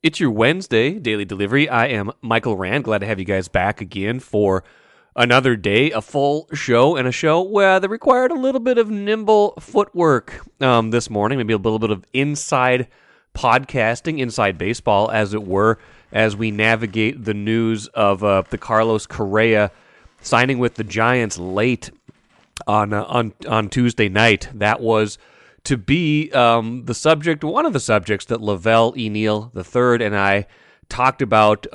It's your Wednesday daily delivery. I am Michael Rand. Glad to have you guys back again for another day, a full show, and a show that required a little bit of nimble footwork this morning, maybe a little bit of inside podcasting, inside baseball, as it were, as we navigate the news of the Carlos Correa signing with the Giants late on Tuesday night. That was to be one of the subjects that Velle E, Neal III and I talked about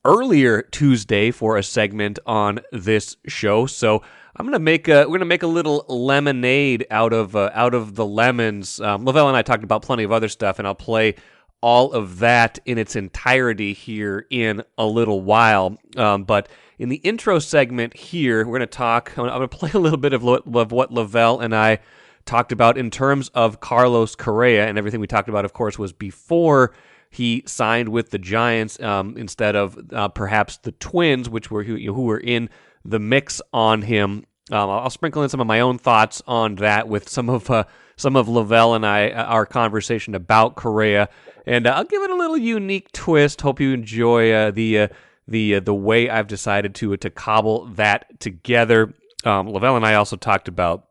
earlier Tuesday for a segment on this show. So we're gonna make a little lemonade out of the lemons. Velle and I talked about plenty of other stuff, and I'll play all of that in its entirety here in a little while. But in the intro segment here, we're I'm gonna play a little bit of what Velle and I talked about in terms of Carlos Correa, and everything we talked about, of course, was before he signed with the Giants instead of perhaps the Twins, who were in the mix on him. I'll sprinkle in some of my own thoughts on that with some of Velle and our conversation about Correa, and I'll give it a little unique twist. Hope you enjoy the way I've decided to cobble that together. Velle and I also talked about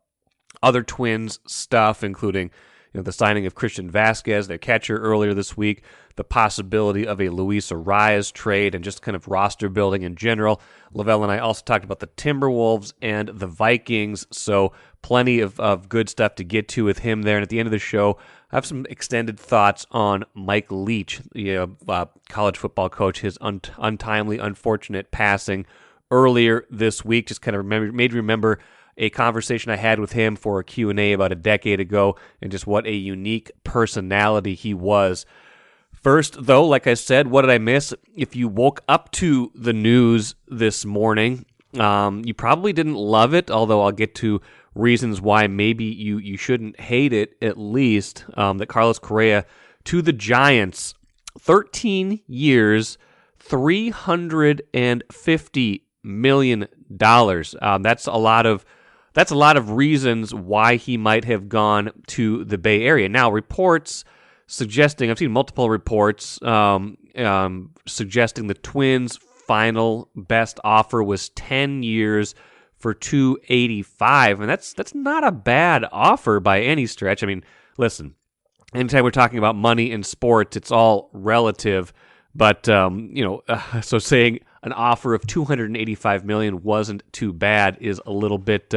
other Twins stuff, including the signing of Christian Vasquez, their catcher, earlier this week, the possibility of a Luis Arias trade, and just kind of roster building in general. Velle and I also talked about the Timberwolves and the Vikings, so plenty of good stuff to get to with him there. And at the end of the show, I have some extended thoughts on Mike Leach, the college football coach, his untimely, unfortunate passing earlier this week. Just kind of made me remember a conversation I had with him for a Q&A about a decade ago, and just what a unique personality he was. First, though, like I said, what did I miss? If you woke up to the news this morning, you probably didn't love it, although I'll get to reasons why maybe you shouldn't hate it, at least, that Carlos Correa to the Giants, 13 years, $350 million. That's a lot of reasons why he might have gone to the Bay Area. Now, reports suggesting, I've seen multiple reports suggesting the Twins' final best offer was 10 years for $285, and that's not a bad offer by any stretch. I mean, listen, anytime we're talking about money in sports, it's all relative. But so saying an offer of $285 million wasn't too bad is a little bit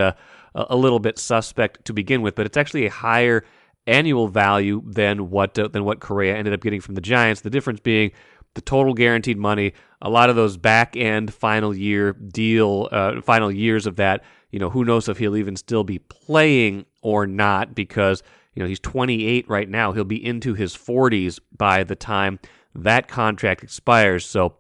suspect to begin with. But it's actually a higher annual value than what Correa ended up getting from the Giants. The difference being the total guaranteed money. A lot of those back end final years of that. Who knows if he'll even still be playing or not, because he's 28 right now. He'll be into his 40s by the time that contract expires. So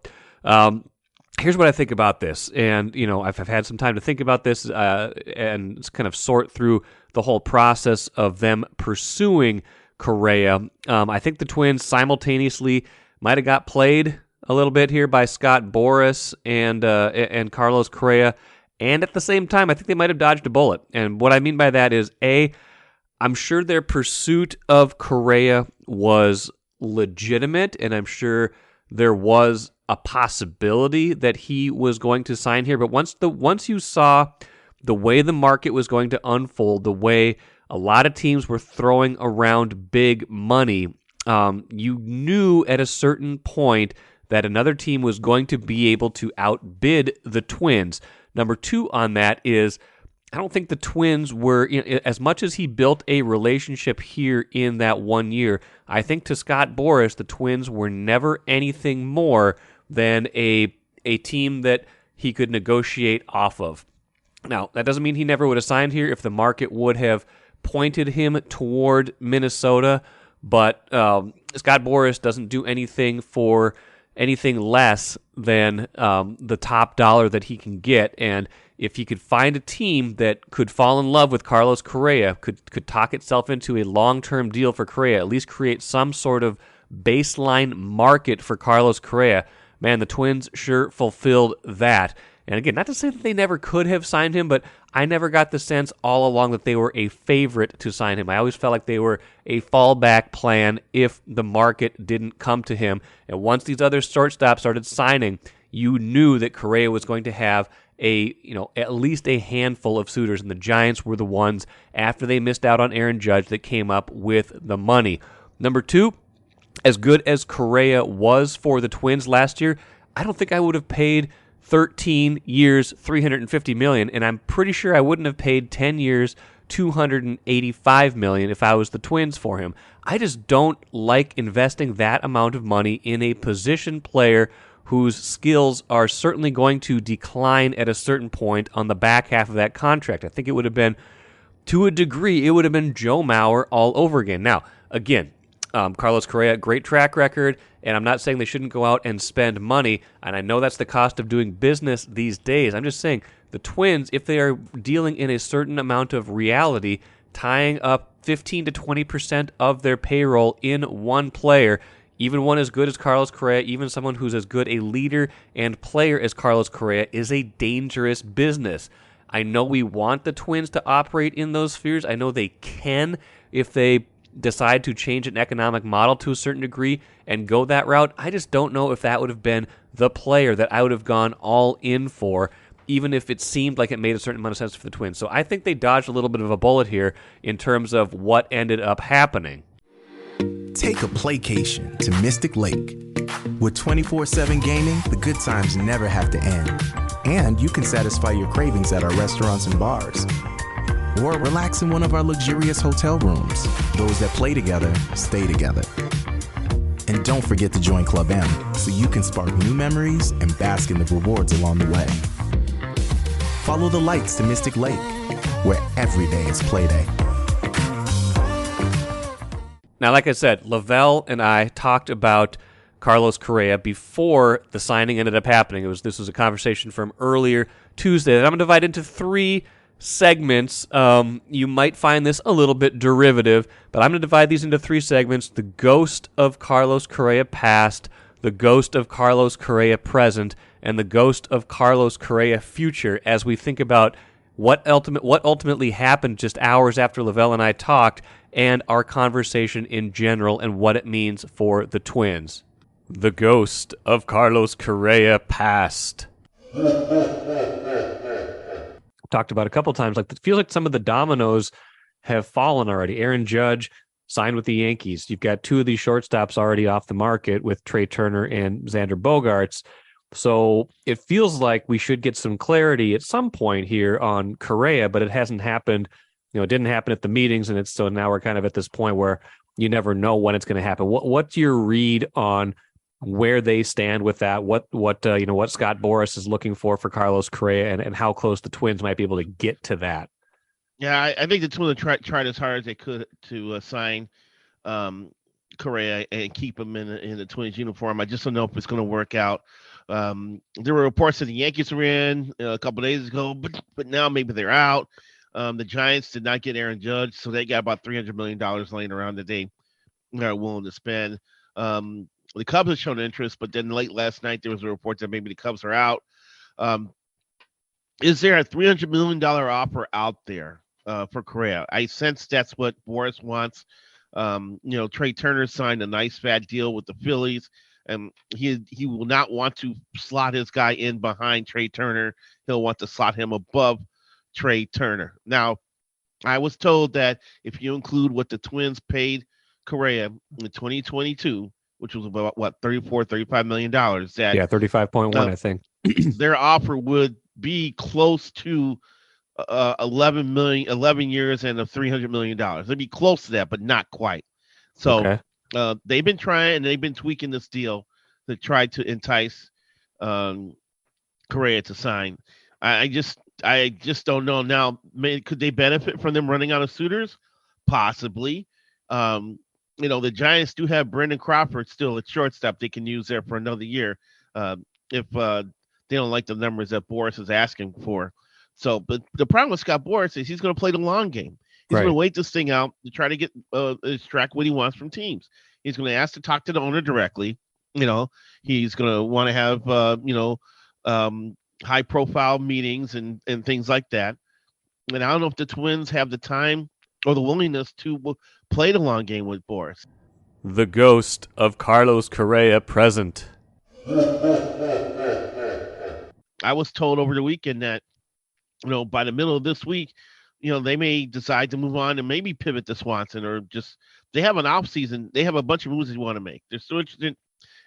here's what I think about this. And, I've had some time to think about this and kind of sort through the whole process of them pursuing Correa. I think the Twins simultaneously might have got played a little bit here by Scott Boras and Carlos Correa. And at the same time, I think they might have dodged a bullet. And what I mean by that is, I'm sure their pursuit of Correa was legitimate, and I'm sure there was a possibility that he was going to sign here. But once you saw the way the market was going to unfold, the way a lot of teams were throwing around big money, you knew at a certain point that another team was going to be able to outbid the Twins. Number two on that is, I don't think the Twins were, as much as he built a relationship here in that 1 year, I think to Scott Boras, the Twins were never anything more than a team that he could negotiate off of. Now, that doesn't mean he never would have signed here if the market would have pointed him toward Minnesota, but Scott Boras doesn't do anything for anything less than the top dollar that he can get. And if he could find a team that could fall in love with Carlos Correa, could talk itself into a long-term deal for Correa, at least create some sort of baseline market for Carlos Correa, man, the Twins sure fulfilled that. And again, not to say that they never could have signed him, but I never got the sense all along that they were a favorite to sign him. I always felt like they were a fallback plan if the market didn't come to him. And once these other shortstops started signing, you knew that Correa was going to have at least a handful of suitors, and the Giants were the ones, after they missed out on Aaron Judge, that came up with the money. Number two, as good as Correa was for the Twins last year, I don't think I would have paid 13 years, $350 million, and I'm pretty sure I wouldn't have paid 10 years, $285 million if I was the Twins for him. I just don't like investing that amount of money in a position player whose skills are certainly going to decline at a certain point on the back half of that contract. I think it would have been, to a degree, it would have been Joe Mauer all over again. Now, again, Carlos Correa, great track record, and I'm not saying they shouldn't go out and spend money, and I know that's the cost of doing business these days. I'm just saying the Twins, if they are dealing in a certain amount of reality, tying up 15 to 20% of their payroll in one player, even one as good as Carlos Correa, even someone who's as good a leader and player as Carlos Correa, is a dangerous business. I know we want the Twins to operate in those spheres. I know they can if they decide to change an economic model to a certain degree and go that route. I just don't know if that would have been the player that I would have gone all in for, even if it seemed like it made a certain amount of sense for the Twins. So I think they dodged a little bit of a bullet here in terms of what ended up happening. Take a playcation to Mystic Lake. With 24/7 gaming, the good times never have to end. And you can satisfy your cravings at our restaurants and bars. Or relax in one of our luxurious hotel rooms. Those that play together, stay together. And don't forget to join Club M so you can spark new memories and bask in the rewards along the way. Follow the lights to Mystic Lake, where every day is play day. Now, like I said, Lavelle and I talked about Carlos Correa before the signing ended up happening. This was a conversation from earlier Tuesday that I'm going to divide into three segments. You might find this a little bit derivative, but I'm going to divide these into three segments: the ghost of Carlos Correa past, the ghost of Carlos Correa present, and the ghost of Carlos Correa future, as we think about what ultimately happened just hours after Lavelle and I talked, and our conversation in general and what it means for the Twins. The ghost of Carlos Correa past. Talked about a couple times, like it feels like some of the dominoes have fallen already. Aaron Judge signed with the Yankees. You've got two of these shortstops already off the market with Trey Turner and Xander Bogaerts. So it feels like we should get some clarity at some point here on Correa, but it hasn't happened. It didn't happen at the meetings, and so now we're kind of at this point where you never know when it's going to happen. What's your read on where they stand with that? What Scott Boras is looking for Carlos Correa, and how close the Twins might be able to get to that? Yeah, I think the Twins tried as hard as they could to sign Correa and keep him in the Twins uniform. I just don't know if it's going to work out. There were reports that the Yankees were in a couple of days ago, but now maybe they're out. The Giants did not get Aaron Judge, so they got about $300 million laying around that they are willing to spend. The Cubs have shown interest, but then late last night there was a report that maybe the Cubs are out. Is there a $300 million offer out there for Correa? I sense that's what Boras wants. Trey Turner signed a nice fat deal with the Phillies, and he will not want to slot his guy in behind Trey Turner. He'll want to slot him above Trey Turner. Now, I was told that if you include what the Twins paid Correa in 2022, which was about $35 million, that 35.1, I think their offer would be close to 11 years and $300 million. They'd be close to that, but not quite. So they've been trying and they've been tweaking this deal to try to entice Correa to sign. I just don't know. Now, could they benefit from them running out of suitors? Possibly. The Giants do have Brendan Crawford still at shortstop they can use there for another year if they don't like the numbers that Boras is asking for. So, but the problem with Scott Boras is he's going to play the long game. He's going to wait this thing out to try to get extract what he wants from teams. He's going to ask to talk to the owner directly. He's going to want to have high profile meetings and things like that. And I don't know if the Twins have the time or the willingness to play the long game with Boris. The ghost of Carlos Correa present. I was told over the weekend that, by the middle of this week, they may decide to move on and maybe pivot to Swanson, or just they have an off season. They have a bunch of moves they want to make. They're still interested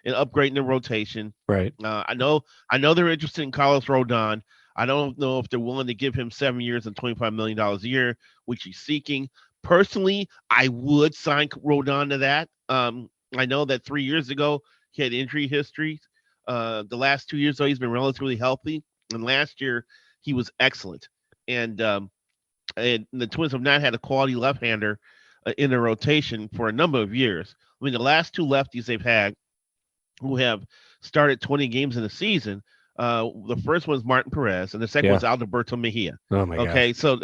in upgrading the rotation. Right. I know they're interested in Carlos Rodon. I don't know if they're willing to give him 7 years and $25 million a year, which he's seeking. Personally, I would sign Rodon to that. I know that 3 years ago he had injury history. The last 2 years, though, he's been relatively healthy. And last year, he was excellent. And the Twins have not had a quality left-hander in their rotation for a number of years. I mean, the last two lefties they've had who have started 20 games in a season, the first one's Martin Perez, and the second one's Alberto Mejia. Oh, my God. Okay, so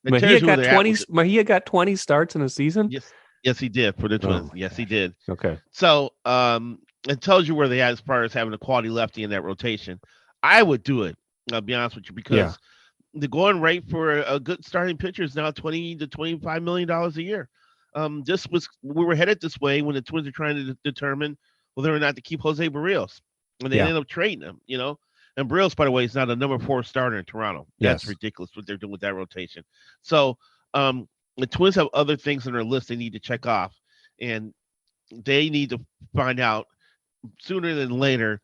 Mejia got 20 starts in a season? Yes, he did for the Twins. Yes, he did. Okay. So it tells you where they are as far as having a quality lefty in that rotation. I would do it, I'll be honest with you, because the going rate for a good starting pitcher is now $20 to $25 million a year. We were headed this way when the Twins are trying to determine whether or not to keep Jose Barrios. And they ended up trading him, And Barrios, by the way, is now the number 4 starter in Toronto. That's ridiculous what they're doing with that rotation. So the Twins have other things on their list they need to check off. And they need to find out sooner than later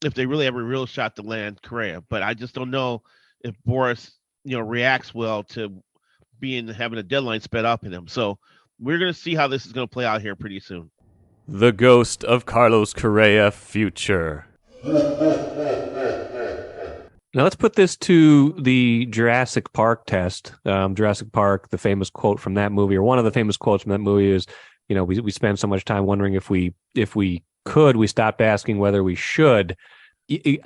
if they really have a real shot to land Correa. But I just don't know if Boris, reacts well to having a deadline sped up in him. So we're going to see how this is going to play out here pretty soon. The ghost of Carlos Correa future. Now let's put this to the Jurassic Park test. Jurassic Park, the famous quote from that movie, or one of the famous quotes from that movie is, we spend so much time wondering if we could, we stopped asking whether we should.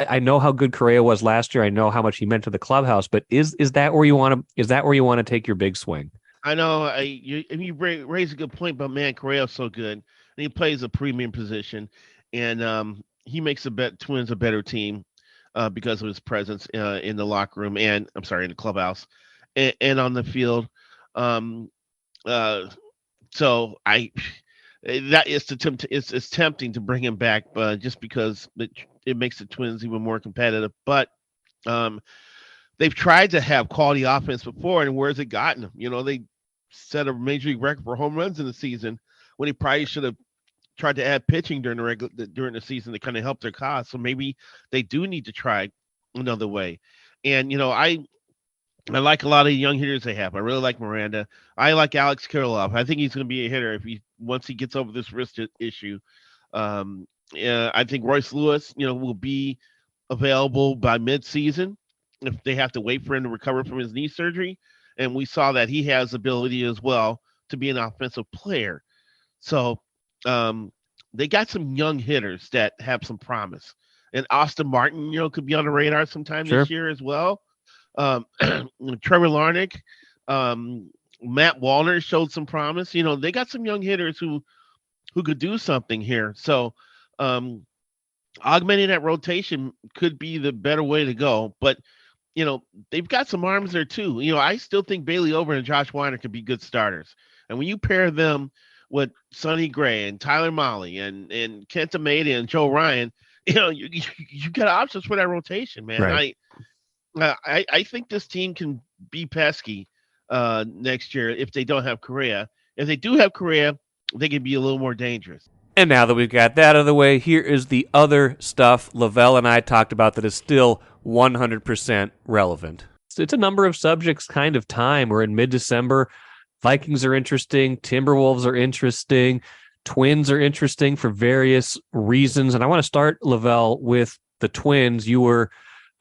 I know how good Correa was last year. I know how much he meant to the clubhouse, but is that where you want to take your big swing? I know you raise a good point, but man, Correa's so good, and he plays a premium position, and he makes the Twins a better team because of his presence in the locker room and in the clubhouse and on the field. So it's tempting to bring him back, just because it makes the Twins even more competitive. But they've tried to have quality offense before, and where's it gotten them? They set a major league record for home runs in the season when he probably should have tried to add pitching during the season to kind of help their cause. So maybe they do need to try another way. And I like a lot of young hitters they have. I really like Miranda. I like Alex Kirilloff. I think he's going to be a hitter once he gets over this wrist issue. I think Royce Lewis, will be available by mid-season if they have to wait for him to recover from his knee surgery. And we saw that he has ability as well to be an offensive player. So they got some young hitters that have some promise. And Austin Martin, could be on the radar sometime this year as well. Trevor Larnach, Matt Wallner showed some promise. They got some young hitters who could do something here. So augmenting that rotation could be the better way to go. But, they've got some arms there too. I still think Bailey Over and Josh Weiner could be good starters. And when you pair them with Sonny Gray and Tyler Mahle and Kenta Maeda and Joe Ryan, you got options for that rotation, man. Right. I think this team can be pesky next year if they don't have Correa. If they do have Correa, they can be a little more dangerous. And now that we've got that out of the way, here is the other stuff Lavelle and I talked about that is still 100% relevant. It's a number of subjects kind of time. We're in mid-December. Vikings are interesting. Timberwolves are interesting. Twins are interesting for various reasons. And I want to start, Lavelle, with the Twins. You were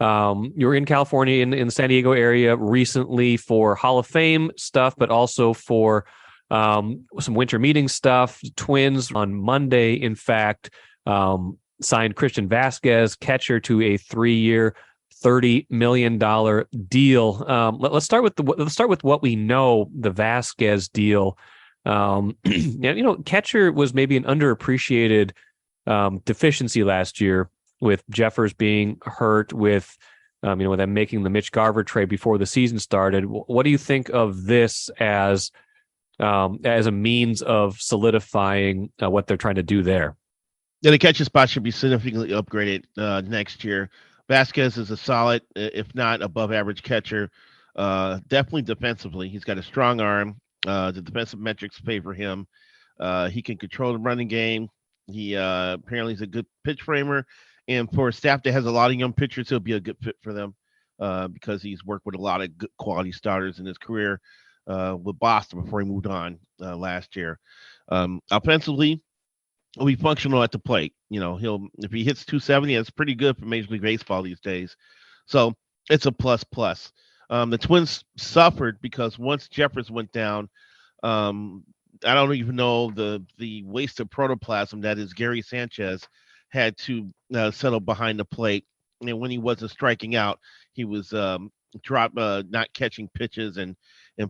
in California in the San Diego area recently for Hall of Fame stuff, but also for some winter meeting stuff. Twins on Monday, in fact, signed Christian Vasquez, catcher, to a 3-year, $30 million deal. Let's start with what we know, the Vasquez deal. Catcher was maybe an underappreciated deficiency last year, with Jeffers being hurt, with with them making the Mitch Garver trade before the season started. What do you think of this as a means of solidifying what they're trying to do there? Yeah, the catcher spot should be significantly upgraded next year. Vasquez is a solid, if not above average catcher. Definitely defensively. He's got a strong arm. The defensive metrics favor him. He can control the running game. He apparently is a good pitch framer. And for a staff that has a lot of young pitchers, he'll be a good fit for them because he's worked with a lot of good quality starters in his career with Boston before he moved on last year. Offensively, he'll be functional at the plate. He'll if he hits 270, that's pretty good for Major League Baseball these days. So it's a plus plus. The Twins suffered because once Jeffers went down, I don't even know the waste of protoplasm that is Gary Sanchez had to settle behind the plate. And when he wasn't striking out, he was not catching pitches and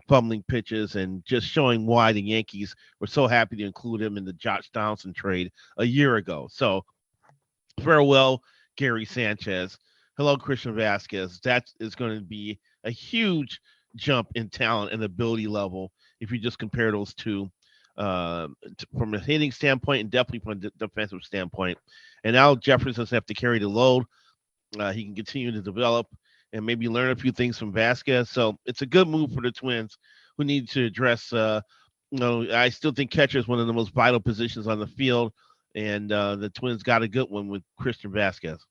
fumbling pitches and just showing why the Yankees were so happy to include him in the Josh Donaldson trade a year ago. So farewell, Gary Sanchez. Hello, Christian Vasquez. That is going to be a huge jump in talent and ability level if you just compare those two from a hitting standpoint and definitely from a defensive standpoint. And now Jeffers doesn't have to carry the load. He can continue to develop and maybe learn a few things from Vasquez. So it's a good move for the Twins who need to address, I still think catcher is one of the most vital positions on the field. And the Twins got a good one with Christian Vasquez.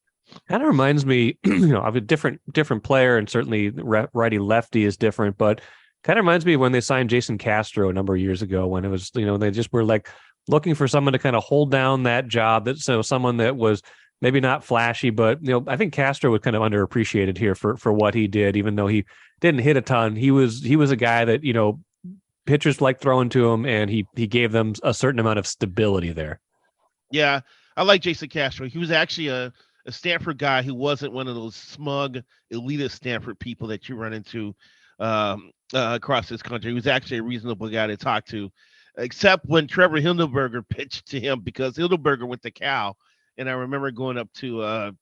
Kind of reminds me, of a different player, and certainly righty lefty is different, but kind of reminds me of when they signed Jason Castro a number of years ago, when it was, they just were like looking for someone to kind of hold down that job. Someone that was maybe not flashy, but I think Castro was kind of underappreciated here for what he did, even though he didn't hit a ton. He was a guy that pitchers liked throwing to him, and he gave them a certain amount of stability there. Yeah, I like Jason Castro. He was actually a Stanford guy who wasn't one of those smug, elitist Stanford people that you run into across this country. He was actually a reasonable guy to talk to, except when Trevor Hildenberger pitched to him, because Hildenberger went to Cal. And I remember going up to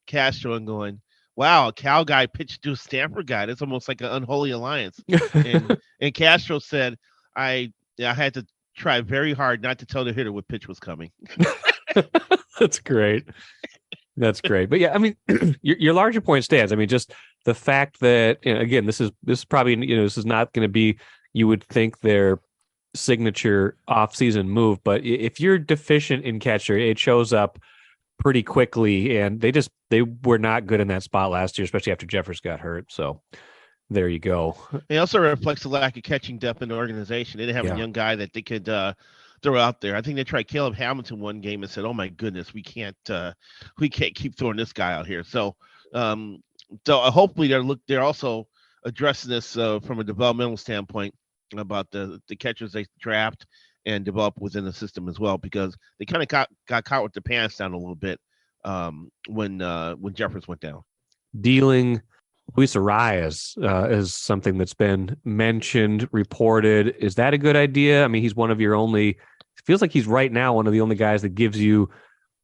Castro and going, wow, a Cal guy pitched to a Stanford guy. That's almost like an unholy alliance. and Castro said, I had to try very hard not to tell the hitter what pitch was coming. That's great. That's great. But yeah, I mean, your larger point stands. I mean, just the fact that, again, this is probably, this is not going to be, you would think, their signature off-season move, but if you're deficient in catcher, it shows up pretty quickly, and they were not good in that spot last year, especially after Jeffers got hurt. So there you go. It also reflects the lack of catching depth in the organization. They didn't have a young guy that they could throw out there. I think they tried Caleb Hamilton one game and said, "Oh my goodness, we can't keep throwing this guy out here." So hopefully they're also addressing this from a developmental standpoint about the catchers they draft and develop within the system as well, because they kind of got caught with their pants down a little bit when Jeffers went down. Dealing Luis Arias is something that's been mentioned, reported. Is that a good idea? I mean, he's one of your only. It feels like he's right now one of the only guys that gives you,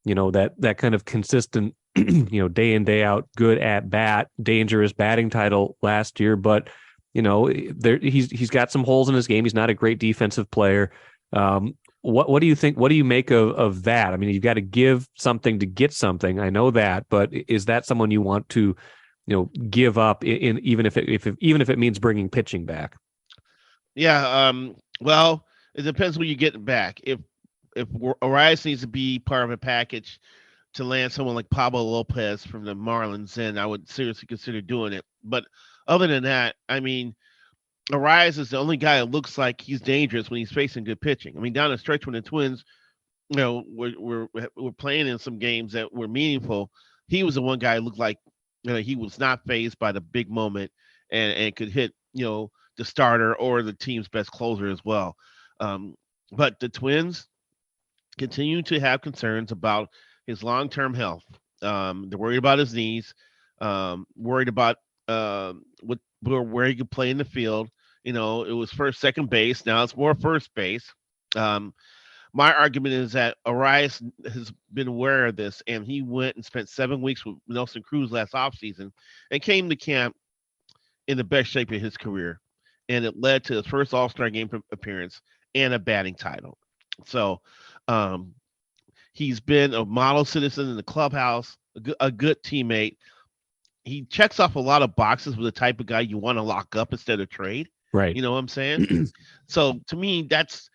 that kind of consistent, day in, day out, good at bat, dangerous batting title last year, but. He's got some holes in his game. He's not a great defensive player. What do you think? What do you make of that? I mean, you've got to give something to get something. I know that, but is that someone you want to, give up even if it means bringing pitching back? Yeah. Well, it depends when you get back. If Arias needs to be part of a package to land someone like Pablo Lopez from the Marlins, then I would seriously consider doing it. But other than that, I mean, Arias is the only guy that looks like he's dangerous when he's facing good pitching. I mean, down the stretch when the Twins, we're playing in some games that were meaningful, he was the one guy who looked like he was not fazed by the big moment and could hit the starter or the team's best closer as well. But the Twins continue to have concerns about his long-term health. They're worried about his knees, worried about where he could play in the field. It was second base. Now it's more first base. my argument is that Arias has been aware of this, and he went and spent 7 weeks with Nelson Cruz last offseason and came to camp in the best shape of his career. And it led to his first All-Star game appearance and a batting title. So um, he's been a model citizen in the clubhouse, a good teammate. He checks off a lot of boxes with the type of guy you want to lock up instead of trade. Right. You know what I'm saying? So to me, that's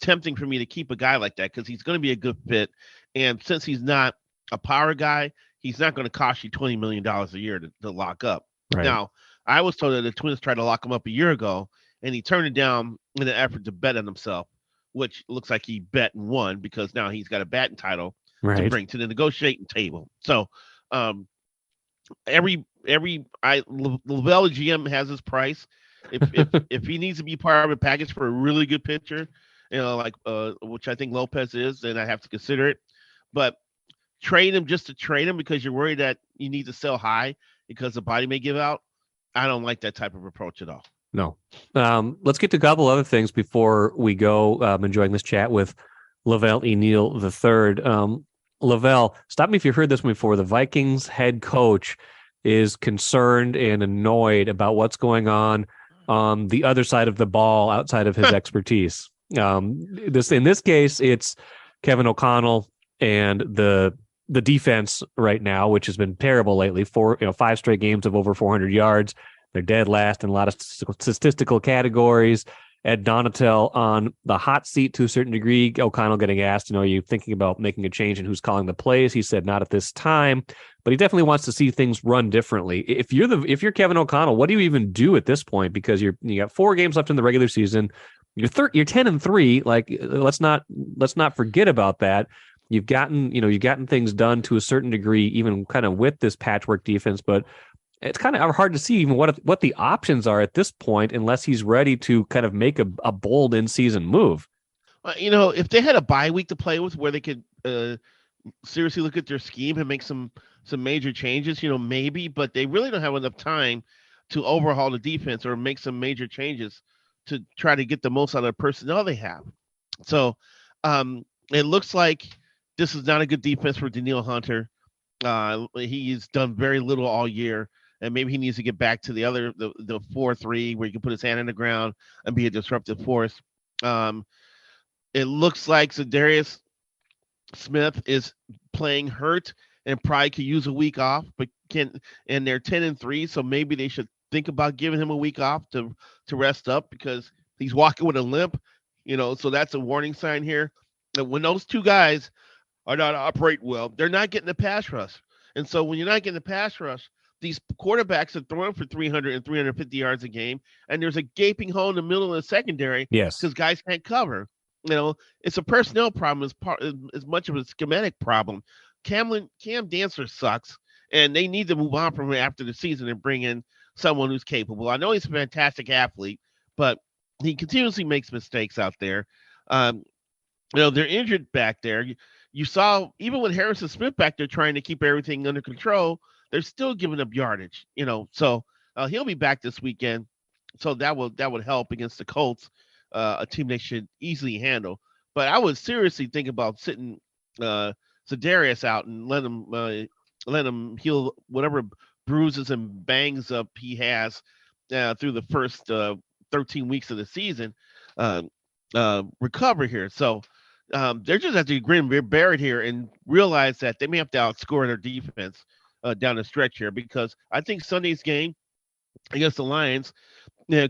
tempting for me to keep a guy like that because he's going to be a good fit. And since he's not a power guy, he's not going to cost you $20 million a year to lock up. Right. Now, I was told that the Twins tried to lock him up a year ago, and he turned it down in an effort to bet on himself, which looks like he bet and won because now he's got a batting title to bring to the negotiating table. So Velle GM has his price. If he needs to be part of a package for a really good pitcher, like which I think Lopez is, then I have to consider it. But trade him just to trade him because you're worried that you need to sell high because the body may give out. I don't like that type of approach at all. No. Let's get to a couple other things before we go. Enjoying this chat with Velle E. Neal III. Velle, stop me if you've heard this one before. The Vikings head coach is concerned and annoyed about what's going on the other side of the ball outside of his expertise. In this case, it's Kevin O'Connell and the defense right now, which has been terrible lately. 5 straight games of over 400 yards. They're dead last in a lot of statistical categories. Ed Donatel on the hot seat to a certain degree. O'Connell getting asked, are you thinking about making a change in who's calling the plays? He said not at this time, but he definitely wants to see things run differently. If you're Kevin O'Connell, what do you even do at this point? Because you got 4 games left in the regular season. You're 10-3. Like let's not forget about that. You've gotten things done to a certain degree, even kind of with this patchwork defense, but it's kind of hard to see even what the options are at this point, unless he's ready to kind of make a bold in-season move. If they had a bye week to play with where they could seriously look at their scheme and make some major changes, maybe, but they really don't have enough time to overhaul the defense or make some major changes to try to get the most out of the personnel they have. So it looks like this is not a good defense for Danielle Hunter. He's done very little all year. And maybe he needs to get back to the 4-3 where he can put his hand in the ground and be a disruptive force. It looks like Zadarius Smith is playing hurt and probably could use a week off, and they're 10-3, so maybe they should think about giving him a week off to rest up because he's walking with a limp, so that's a warning sign here. And when those two guys are not operating well, they're not getting the pass rush. And so when you're not getting the pass rush, these quarterbacks are throwing for 300 and 350 yards a game, and there's a gaping hole in the middle of the secondary. Yes, because guys can't cover. It's a personnel problem as much of a schematic problem. Cam Dancer sucks, and they need to move on from him after the season and bring in someone who's capable. I know he's a fantastic athlete, but he continuously makes mistakes out there. They're injured back there. You saw even with Harrison Smith back there trying to keep everything under control, they're still giving up yardage, so he'll be back this weekend. So that would help against the Colts, a team they should easily handle. But I would seriously think about sitting Zadarius out and let him heal whatever bruises and bangs up he has through the first 13 weeks of the season, recover here. So they're just have to grin and bear it here and realize that they may have to outscore their defense down the stretch here, because I think Sunday's game against the Lions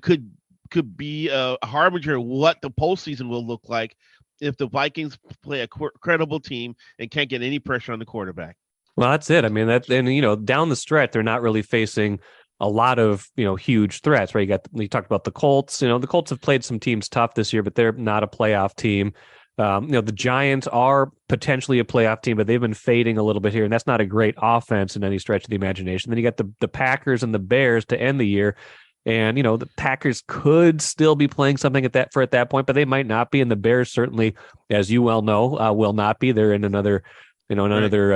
could be a harbinger of what the postseason will look like if the Vikings play a credible team and can't get any pressure on the quarterback. Well, that's it. I mean, down the stretch, they're not really facing a lot of, huge threats, right? You talked about the Colts. The Colts have played some teams tough this year, but they're not a playoff team. The Giants are potentially a playoff team, but they've been fading a little bit here, and that's not a great offense in any stretch of the imagination. Then you got the Packers and the Bears to end the year, and the Packers could still be playing something at that point, but they might not be, and the Bears certainly, as you well know, will not be. They're in another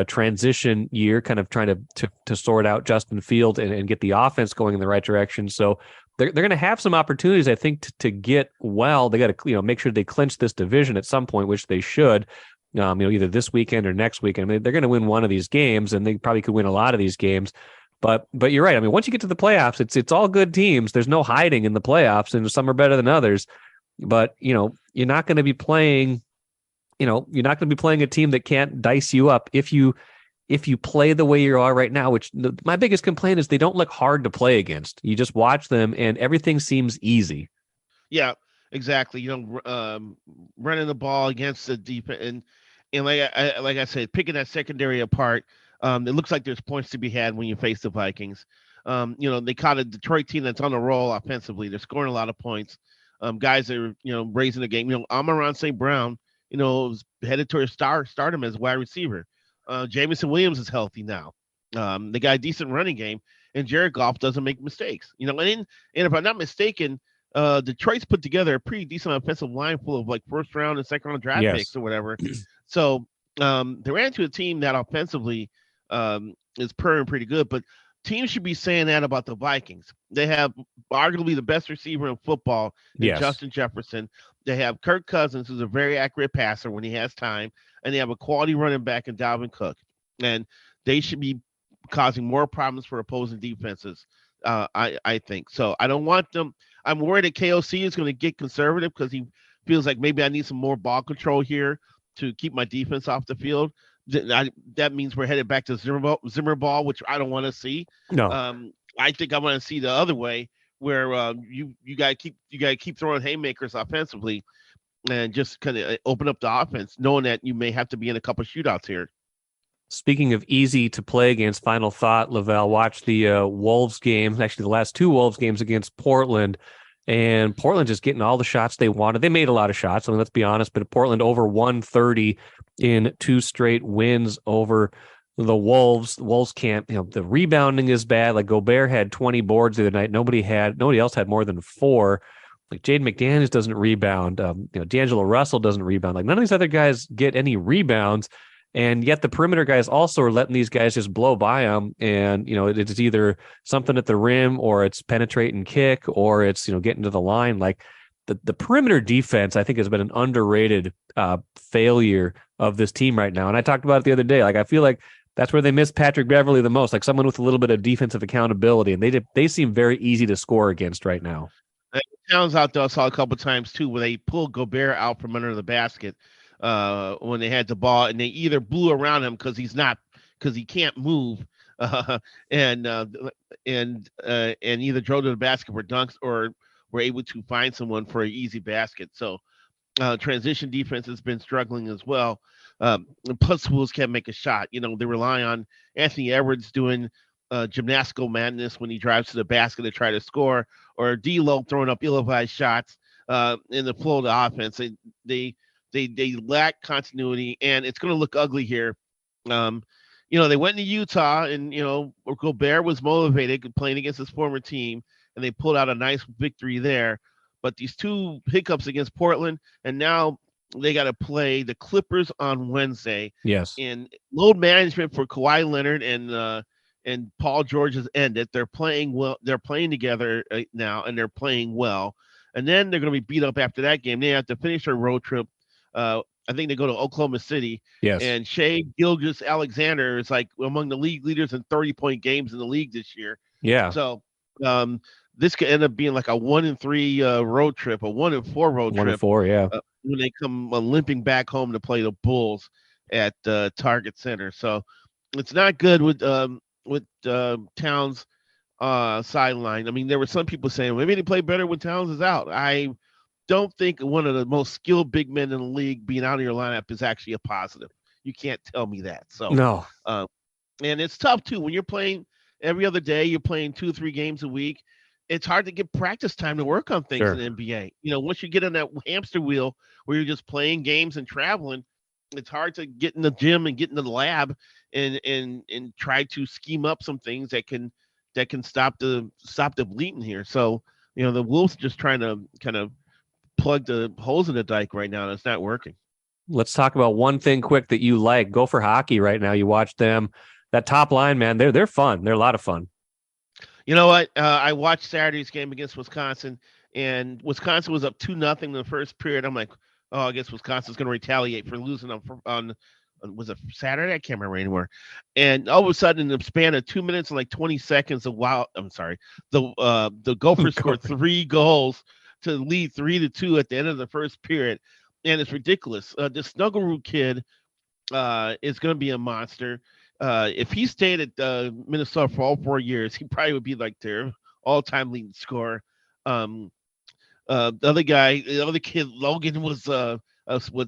transition year, kind of trying to sort out Justin Fields and get the offense going in the right direction. So they're going to have some opportunities, I think, to get well. They got to make sure they clinch this division at some point, which they should. Either this weekend or next weekend. I mean, they're going to win one of these games, and they probably could win a lot of these games. But you're right. I mean, once you get to the playoffs, it's all good teams. There's no hiding in the playoffs, and some are better than others. But you're not going to be playing. You're not going to be playing a team that can't dice you up if you play the way you are right now. Which my biggest complaint is they don't look hard to play against. You just watch them, and everything seems easy. Yeah, exactly. Running the ball against the defense, and like I said, picking that secondary apart. It looks like there's points to be had when you face the Vikings. They caught a Detroit team that's on a roll offensively. They're scoring a lot of points. Guys are raising the game. Amon-Ra St. Brown, was headed to stardom as wide receiver. Jameson Williams is healthy now. They got a decent running game, and Jared Goff doesn't make mistakes. And if I'm not mistaken, Detroit's put together a pretty decent offensive line full of like first round and second round draft picks or whatever. So they ran into a team that offensively is purring pretty good, but teams should be saying that about the Vikings. They have arguably the best receiver in football in Justin Jefferson. They have Kirk Cousins, who's a very accurate passer when he has time, and they have a quality running back in Dalvin Cook. And they should be causing more problems for opposing defenses, I think. So I don't want them. I'm worried that KOC is going to get conservative because he feels like maybe I need some more ball control here to keep my defense off the field. That means we're headed back to Zimmer ball, which I don't want to see. No, I think I want to see the other way, where you got to keep throwing haymakers offensively, and just kind of open up the offense, knowing that you may have to be in a couple shootouts here. Speaking of easy to play against, final thought, Lavelle, watch the Wolves game, actually the last two Wolves games against Portland, and Portland just getting all the shots they wanted. They made a lot of shots, I mean, let's be honest, but Portland over 130 in 2 straight wins over the Wolves. The Wolves can't, the rebounding is bad. Like Gobert had 20 boards the other night. Nobody else had more than 4. Like Jaden McDaniels doesn't rebound. D'Angelo Russell doesn't rebound. Like none of these other guys get any rebounds. And yet the perimeter guys also are letting these guys just blow by them. And, it's either something at the rim or it's penetrate and kick or it's, getting to the line. Like the perimeter defense, I think, has been an underrated failure of this team right now. And I talked about it the other day. Like, I feel like that's where they miss Patrick Beverly the most, like someone with a little bit of defensive accountability. And they seem very easy to score against right now. Towns out there I saw a couple times too, where they pulled Gobert out from under the basket when they had the ball, and they either blew around him because he can't move, and either drove to the basket for dunks or were able to find someone for an easy basket. So transition defense has been struggling as well. Plus, Wolves can't make a shot. They rely on Anthony Edwards doing gymnastical madness when he drives to the basket to try to score, or D'Lo throwing up ill-advised shots in the flow of the offense. They lack continuity, and it's going to look ugly here. They went into Utah, and Gobert was motivated playing against his former team, and they pulled out a nice victory there. But these 2 hiccups against Portland, and now they got to play the Clippers on Wednesday. Yes. And load management for Kawhi Leonard and Paul George has ended. They're playing well. They're playing together now, and they're playing well. And then they're going to be beat up after that game. They have to finish their road trip. I think they go to Oklahoma City. Yes. And Shai Gilgeous-Alexander is like among the league leaders in 30-point games in the league this year. Yeah. So this could end up being like a 1-3 road trip, a 1-4 road trip. 1-4, yeah. When they come limping back home to play the Bulls at Target Center. So it's not good with Towns' sideline. I mean, there were some people saying maybe they play better when Towns is out. I don't think one of the most skilled big men in the league being out of your lineup is actually a positive. You can't tell me that. So no. And it's tough too when you're playing every other day. You're playing 2-3 games a week. It's hard to get practice time to work on things in the NBA. Once you get on that hamster wheel where you're just playing games and traveling, it's hard to get in the gym and get into the lab and try to scheme up some things that can stop the bleeding here. So the Wolves are just trying to kind of plug the holes in the dike right now, and it's not working. Let's talk about one thing quick that you like. Go for hockey right now. You watch them. That top line, man, they're fun. They're a lot of fun. You know what? I watched Saturday's game against Wisconsin, and Wisconsin was up 2-0 in the first period. I'm like, oh, I guess Wisconsin's going to retaliate for losing on was it Saturday? I can't remember anymore. And all of a sudden, in the span of 2 minutes and like 20 seconds, the Gophers scored 3 goals to lead 3-2 at the end of the first period, and it's ridiculous. This Snuggerud kid is going to be a monster. If he stayed at Minnesota for all 4 years, he probably would be like their all-time leading scorer. The other kid, Logan, was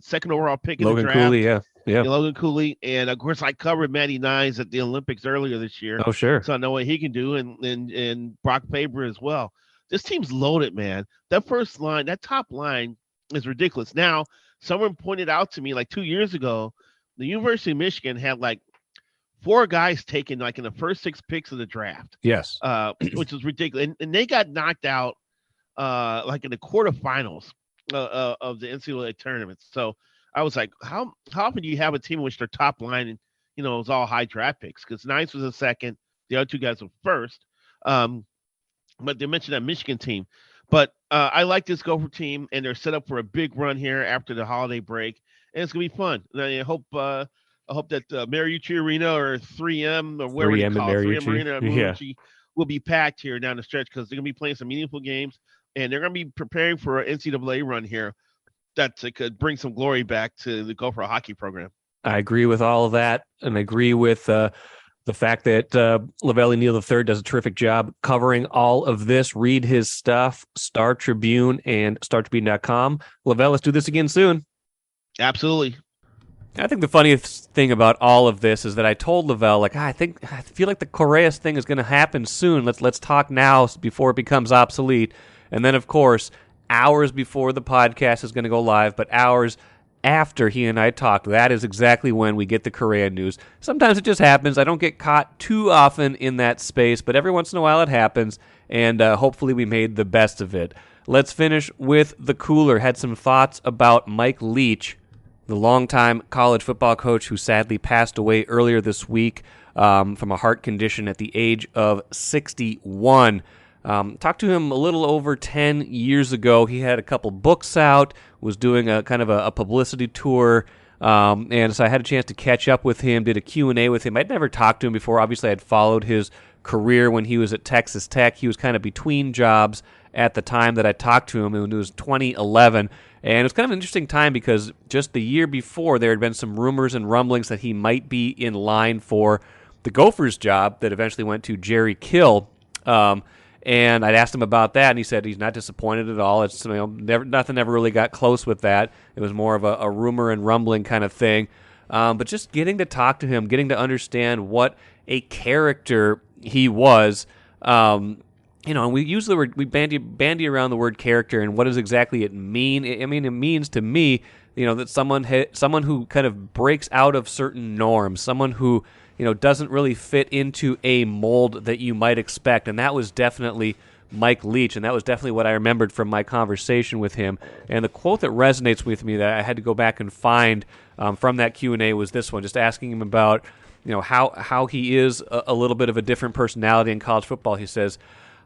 second overall pick in the draft. Cooley, yeah. Logan Cooley, and of course I covered Matty Nyes at the Olympics earlier this year. Oh, sure. So I know what he can do, and Brock Faber as well. This team's loaded, man. That first line, that top line is ridiculous. Now, someone pointed out to me like 2 years ago, the University of Michigan had like 4 guys taken like in the first 6 picks of the draft. Yes. Which is ridiculous. And they got knocked out like in the quarterfinals of the NCAA tournament. So I was like, how often do you have a team in which their top line, is all high draft picks? Because Nice was a second, the other 2 guys were first. But they mentioned that Michigan team. But I like this Gopher team, and they're set up for a big run here after the holiday break, and it's gonna be fun. And I hope that Mariucci Arena or 3M or whatever they call it, 3M Arena, will be packed here down the stretch because they're gonna be playing some meaningful games, and they're gonna be preparing for an NCAA run here that could bring some glory back to the Gopher hockey program. I agree with all of that, and I agree with the fact that Velle E Neal III does a terrific job covering all of this. Read his stuff, Star Tribune and StarTribune.com. Velle, let's do this again soon. Absolutely. I think the funniest thing about all of this is that I told Velle, like, I feel like the Correa thing is going to happen soon. Let's talk now before it becomes obsolete. And then, of course, hours before the podcast is going to go live, but hours after he and I talked, that is exactly when we get the Correa news. Sometimes it just happens. I don't get caught too often in that space, but every once in a while it happens, and hopefully we made the best of it. Let's finish with the cooler. Had some thoughts about Mike Leach, the longtime college football coach who sadly passed away earlier this week from a heart condition at the age of 61. Talked to him a little over 10 years ago. He had a couple books out, was doing a kind of a publicity tour, and so I had a chance to catch up with him, did a Q&A with him. I'd never talked to him before. Obviously, I'd followed his career when he was at Texas Tech. He was kind of between jobs at the time that I talked to him, and it was 2011. And it was kind of an interesting time because just the year before, there had been some rumors and rumblings that he might be in line for the Gophers job that eventually went to Jerry Kill. And I'd asked him about that, and he said he's not disappointed at all. It's nothing ever really got close with that. It was more of a rumor and rumbling kind of thing. But just getting to talk to him, getting to understand what a character he was, and we use the word, we bandy around the word character, and what does exactly it mean? I mean, it means to me, that someone who kind of breaks out of certain norms, someone who doesn't really fit into a mold that you might expect. And that was definitely Mike Leach, and that was definitely what I remembered from my conversation with him. And the quote that resonates with me that I had to go back and find from that Q&A was this one, just asking him about how he is a little bit of a different personality in college football. He says,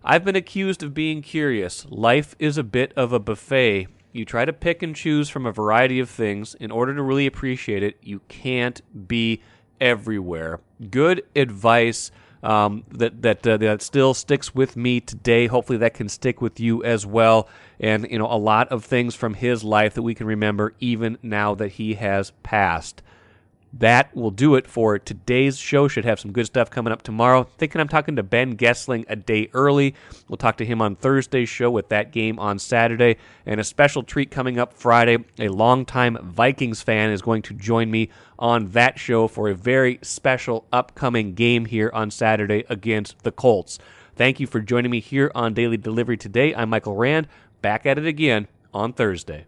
"I've been accused of being curious. Life is a bit of a buffet. You try to pick and choose from a variety of things. In order to really appreciate it, you can't be everywhere." Good advice that still sticks with me today. Hopefully that can stick with you as well. And a lot of things from his life that we can remember even now that he has passed. That will do it for today's show. Should have some good stuff coming up tomorrow. Thinking I'm talking to Ben Gessling a day early. We'll talk to him on Thursday's show with that game on Saturday. And a special treat coming up Friday. A longtime Vikings fan is going to join me on that show for a very special upcoming game here on Saturday against the Colts. Thank you for joining me here on Daily Delivery today. I'm Michael Rand, back at it again on Thursday.